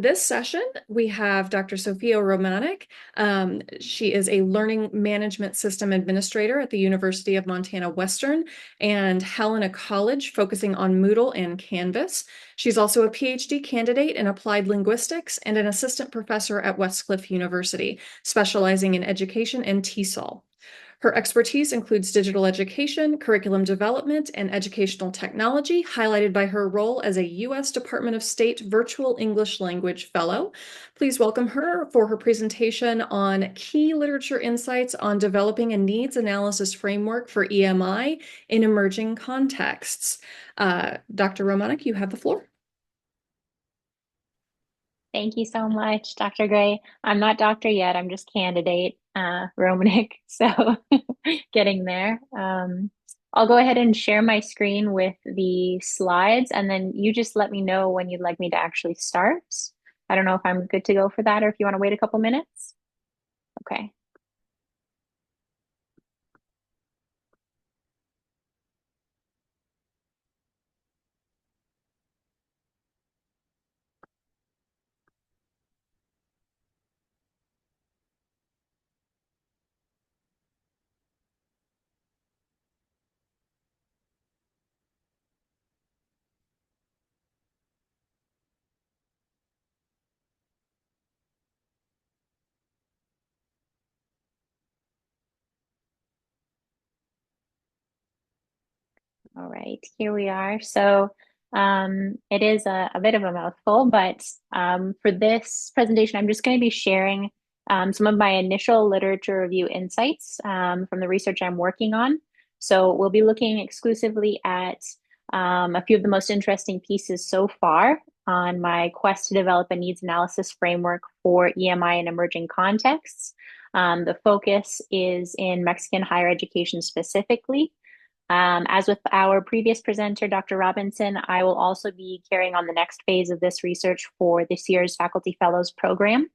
this session, we have Dr. Sophia Romanic. She is a learning management system administrator at the University of Montana Western and Helena College, focusing on Moodle and Canvas. She's also a Ph.D. candidate in applied linguistics and an assistant professor at Westcliff University, specializing in education and TESOL. Her expertise includes digital education, curriculum development, and educational technology, highlighted by her role as a U.S. Department of State Virtual English Language Fellow. Please welcome her for her presentation on key literature insights on developing a needs analysis framework for EMI in emerging contexts. Dr. Romanic, you have the floor. Thank you so much, Dr. Gray. I'm not doctor yet, I'm just candidate Romanic, so getting there. I'll go ahead and share my screen with the slides, and then you just let me know when you'd like me to actually start. I don't know if I'm good to go for that or if you want to wait a couple minutes. Okay. All right, here we are. So it is a bit of a mouthful, but for this presentation, I'm just going to be sharing some of my initial literature review insights from the research I'm working on. So we'll be looking exclusively at a few of the most interesting pieces so far on my quest to develop a needs analysis framework for EMI in emerging contexts. The focus is in Mexican higher education specifically. As with our previous presenter, Dr. Robinson, I will also be carrying on the next phase of this research for this year's Faculty Fellows program.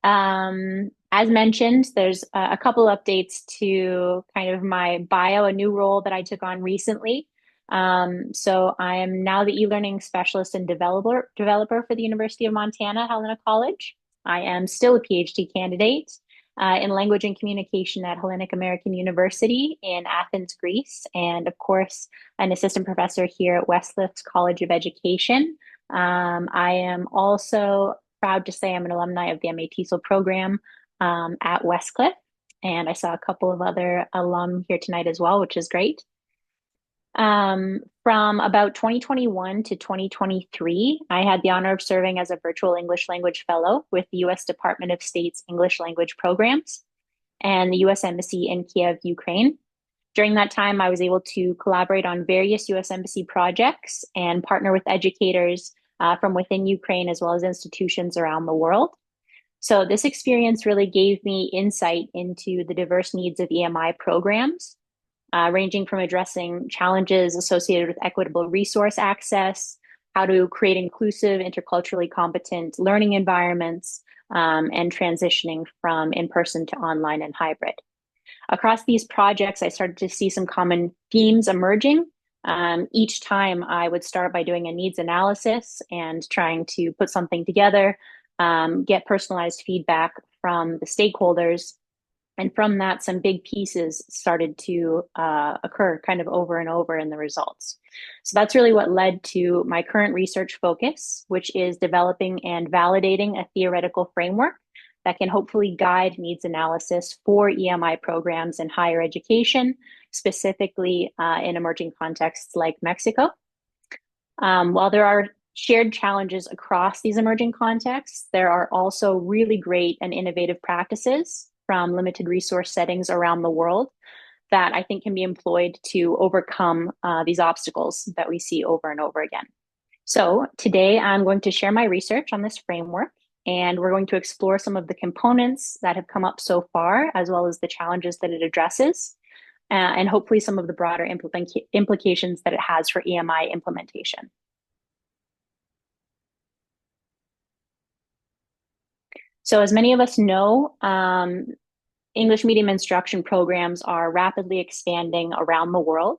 As mentioned, there's a couple updates to kind of my bio, a new role that I took on recently. So I am now the e-learning specialist and developer for the University of Montana, Helena College. I am still a PhD candidate in language and communication at Hellenic American University in Athens, Greece, and of course, an assistant professor here at Westcliff College of Education. I am also proud to say I'm an alumni of the MA TESOL program at Westcliff, and I saw a couple of other alum here tonight as well, which is great. From about 2021 to 2023, I had the honor of serving as a virtual English language fellow with the U.S. Department of State's English language programs and the U.S. Embassy in Kiev, Ukraine. During that time, I was able to collaborate on various U.S. Embassy projects and partner with educators from within Ukraine as well as institutions around the world. So this experience really gave me insight into the diverse needs of EMI programs, ranging from addressing challenges associated with equitable resource access, how to create inclusive, interculturally competent learning environments, and transitioning from in-person to online and hybrid. Across these projects, I started to see some common themes emerging. Each time I would start by doing a needs analysis and trying to put something together, get personalized feedback from the stakeholders. And from that, some big pieces started to occur kind of over and over in the results. So that's really what led to my current research focus, which is developing and validating a theoretical framework that can hopefully guide needs analysis for EMI programs in higher education, specifically in emerging contexts like Mexico. While there are shared challenges across these emerging contexts, there are also really great and innovative practices from limited resource settings around the world that I think can be employed to overcome these obstacles that we see over and over again. So today I'm going to share my research on this framework, and we're going to explore some of the components that have come up so far, as well as the challenges that it addresses, and hopefully some of the broader implications that it has for EMI implementation. So as many of us know, English medium instruction programs are rapidly expanding around the world.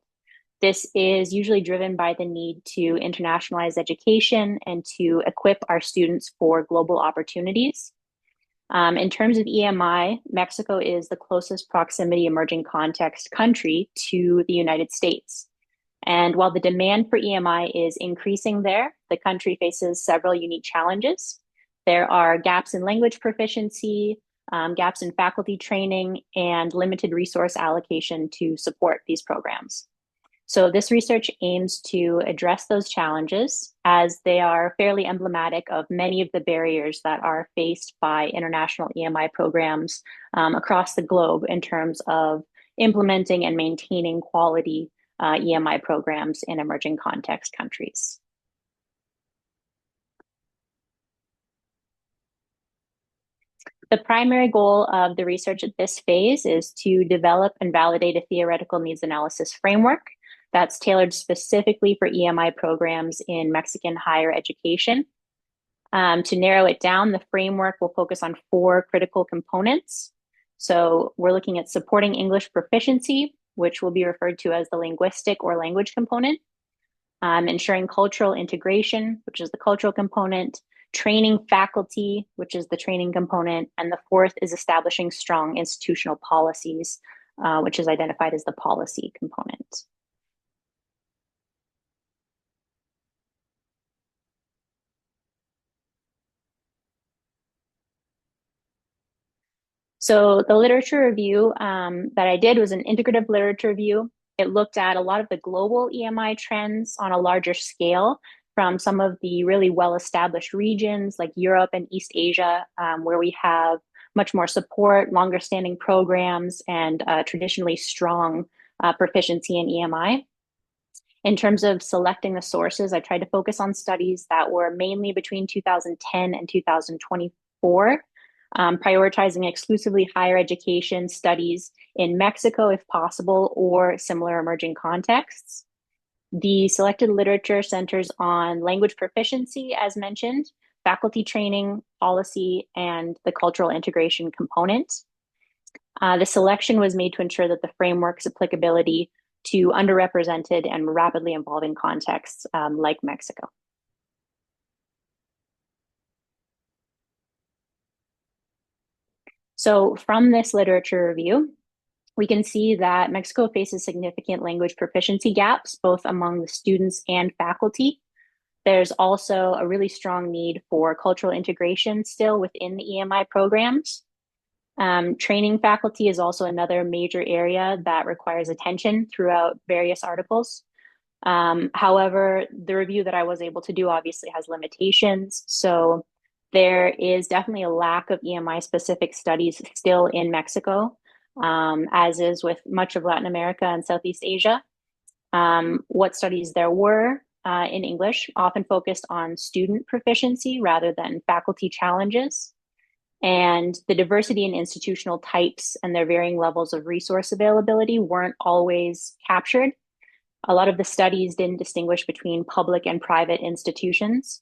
This is usually driven by the need to internationalize education and to equip our students for global opportunities. In terms of EMI, Mexico is the closest proximity emerging context country to the United States. And while the demand for EMI is increasing there, the country faces several unique challenges. There are gaps in language proficiency, gaps in faculty training, and limited resource allocation to support these programs. So this research aims to address those challenges as they are fairly emblematic of many of the barriers that are faced by international EMI programs across the globe in terms of implementing and maintaining quality EMI programs in emerging context countries. The primary goal of the research at this phase is to develop and validate a theoretical needs analysis framework that's tailored specifically for EMI programs in Mexican higher education. To narrow it down, the framework will focus on 4 critical components. So we're looking at supporting English proficiency, which will be referred to as the linguistic or language component, ensuring cultural integration, which is the cultural component, training faculty, which is the training component, and the 4th is establishing strong institutional policies, which is identified as the policy component. So the literature review that I did was an integrative literature review. It looked at a lot of the global EMI trends on a larger scale from some of the really well-established regions like Europe and East Asia, where we have much more support, longer standing programs, and traditionally strong proficiency in EMI. In terms of selecting the sources, I tried to focus on studies that were mainly between 2010 and 2024, prioritizing exclusively higher education studies in Mexico, if possible, or similar emerging contexts. The selected literature centers on language proficiency, as mentioned, faculty training, policy, and the cultural integration component. The selection was made to ensure that the framework's applicability to underrepresented and rapidly evolving contexts like Mexico. So from this literature review, we can see that Mexico faces significant language proficiency gaps, both among the students and faculty. There's also a really strong need for cultural integration still within the EMI programs. Training faculty is also another major area that requires attention throughout various articles. However, the review that I was able to do obviously has limitations. So there is definitely a lack of EMI specific studies still in Mexico, as is with much of Latin America and Southeast Asia. What studies there were in English often focused on student proficiency rather than faculty challenges. And the diversity in institutional types and their varying levels of resource availability weren't always captured. A lot of the studies didn't distinguish between public and private institutions,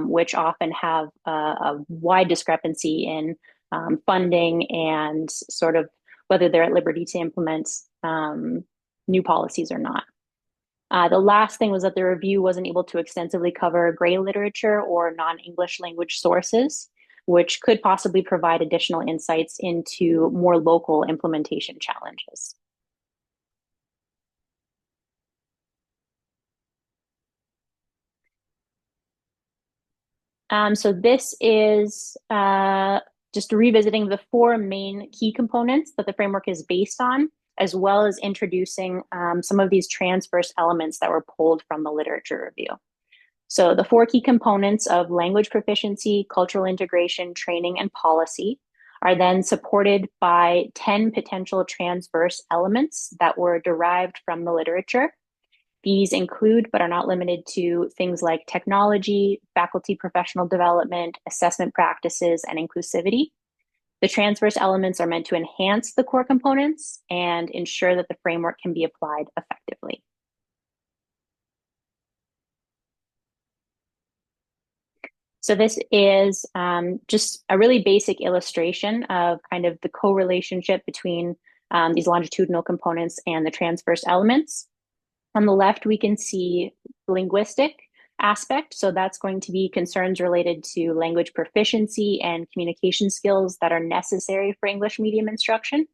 which often have a wide discrepancy in funding and sort of whether they're at liberty to implement new policies or not. The last thing was that the review wasn't able to extensively cover gray literature or non-English language sources, which could possibly provide additional insights into more local implementation challenges. So this is just revisiting the 4 main key components that the framework is based on, as well as introducing some of these transverse elements that were pulled from the literature review. So the 4 key components of language proficiency, cultural integration, training, and policy are then supported by 10 potential transverse elements that were derived from the literature. These include, but are not limited to, things like technology, faculty professional development, assessment practices, and inclusivity. The transverse elements are meant to enhance the core components and ensure that the framework can be applied effectively. So this is just a really basic illustration of kind of the co-relationship between these longitudinal components and the transverse elements. On the left, we can see linguistic aspect. So that's going to be concerns related to language proficiency and communication skills that are necessary for English medium instruction.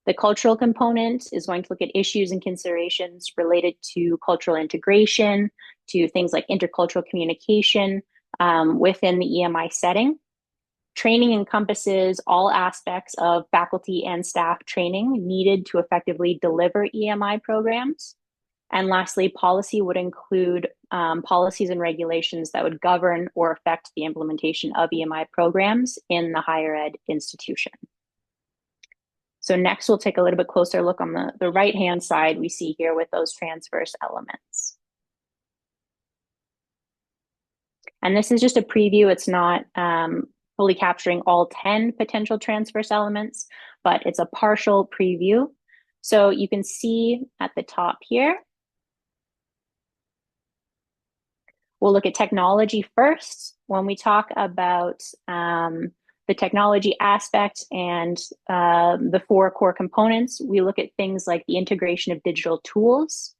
The cultural component is going to look at issues and considerations related to cultural integration, to things like intercultural communication within the EMI setting. Training encompasses all aspects of faculty and staff training needed to effectively deliver EMI programs. And lastly, policy would include policies and regulations that would govern or affect the implementation of EMI programs in the higher ed institution. So next, we'll take a little bit closer look on the right-hand side we see here with those transverse elements. And this is just a preview. It's not fully capturing all 10 potential transverse elements, but it's a partial preview. So you can see at the top here, we'll look at technology first. When we talk about the technology aspect and the 4 core components, we look at things like the integration of digital tools,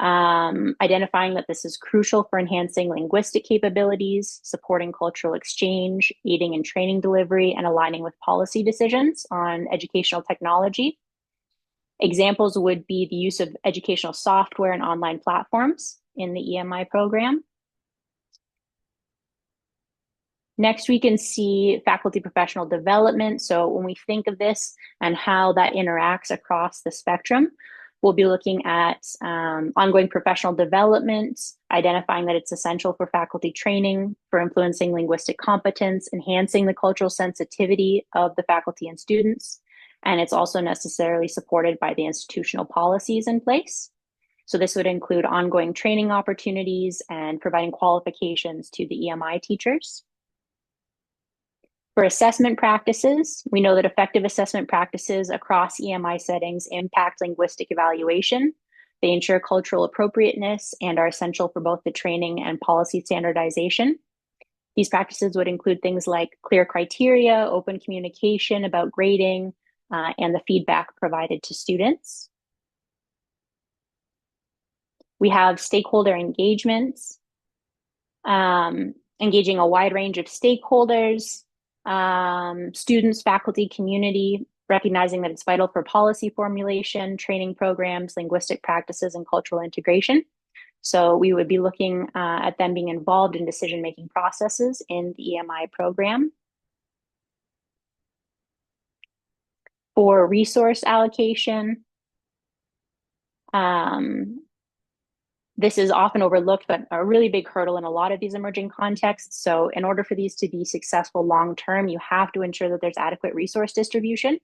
identifying that this is crucial for enhancing linguistic capabilities, supporting cultural exchange, aiding in training delivery, and aligning with policy decisions on educational technology. Examples would be the use of educational software and online platforms in the EMI program. Next, we can see faculty professional development. So when we think of this and how that interacts across the spectrum, we'll be looking at ongoing professional development, identifying that it's essential for faculty training, for influencing linguistic competence, enhancing the cultural sensitivity of the faculty and students, and it's also necessarily supported by the institutional policies in place. So this would include ongoing training opportunities and providing qualifications to the EMI teachers. For assessment practices, we know that effective assessment practices across EMI settings impact linguistic evaluation. They ensure cultural appropriateness and are essential for both the training and policy standardization. These practices would include things like clear criteria, open communication about grading, and the feedback provided to students. We have stakeholder engagements, engaging a wide range of stakeholders, students, faculty, community, recognizing that it's vital for policy formulation, training programs, linguistic practices, and cultural integration. So we would be looking at them being involved in decision-making processes in the EMI program. For resource allocation, this is often overlooked, but a really big hurdle in a lot of these emerging contexts. So in order for these to be successful long-term, you have to ensure that there's adequate resource distribution,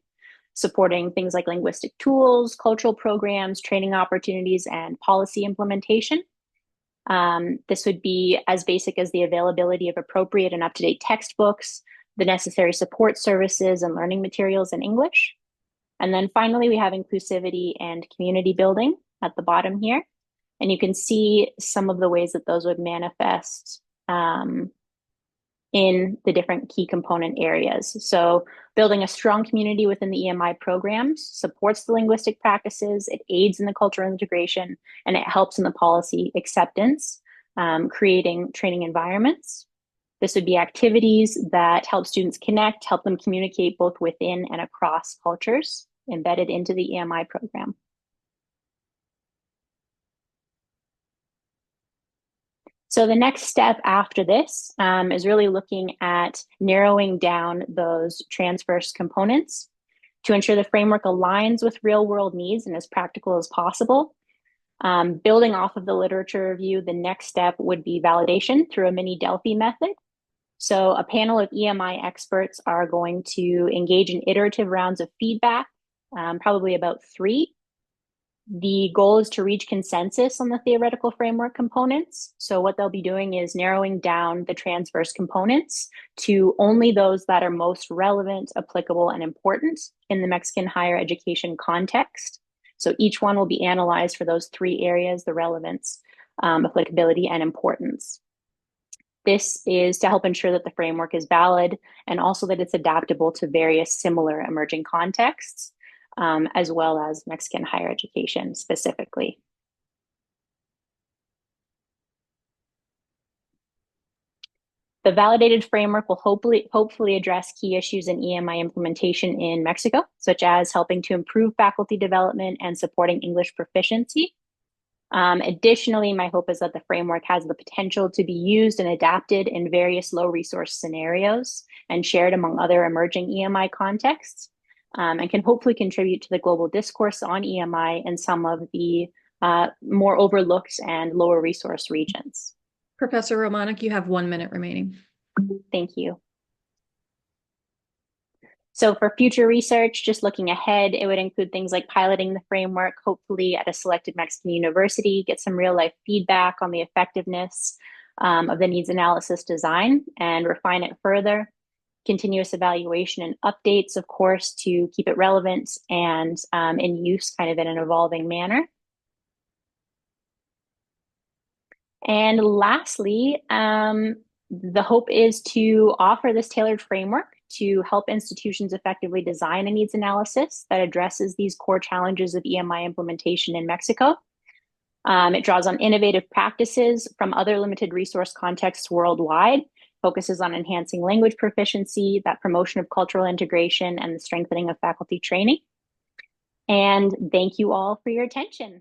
supporting things like linguistic tools, cultural programs, training opportunities, and policy implementation. This would be as basic as the availability of appropriate and up-to-date textbooks, the necessary support services and learning materials in English. And then finally, we have inclusivity and community building at the bottom here. And you can see some of the ways that those would manifest in the different key component areas. So building a strong community within the EMI programs supports the linguistic practices, it aids in the cultural integration, and it helps in the policy acceptance, creating training environments. This would be activities that help students connect, help them communicate both within and across cultures embedded into the EMI program. So the next step after this is really looking at narrowing down those transverse components to ensure the framework aligns with real world needs and as practical as possible. Building off of the literature review, the next step would be validation through a mini Delphi method. So a panel of EMI experts are going to engage in iterative rounds of feedback, probably about 3. The goal is to reach consensus on the theoretical framework components. So what they'll be doing is narrowing down the transverse components to only those that are most relevant, applicable, and important in the Mexican higher education context. So each one will be analyzed for those 3 areas, the relevance, applicability, and importance. This is to help ensure that the framework is valid and also that it's adaptable to various similar emerging contexts, as well as Mexican higher education specifically. The validated framework will hopefully address key issues in EMI implementation in Mexico, such as helping to improve faculty development and supporting English proficiency. Additionally, my hope is that the framework has the potential to be used and adapted in various low resource scenarios and shared among other emerging EMI contexts, and can hopefully contribute to the global discourse on EMI in some of the more overlooked and lower resource regions. Professor Romanic, you have 1 minute remaining. Thank you. So for future research, just looking ahead, it would include things like piloting the framework, hopefully at a selected Mexican university, get some real life feedback on the effectiveness of the needs analysis design and refine it further. Continuous evaluation and updates, of course, to keep it relevant and in use kind of in an evolving manner. And lastly, the hope is to offer this tailored framework to help institutions effectively design a needs analysis that addresses these core challenges of EMI implementation in Mexico. It draws on innovative practices from other limited resource contexts worldwide, focuses on enhancing language proficiency, that promotion of cultural integration, and the strengthening of faculty training. And thank you all for your attention.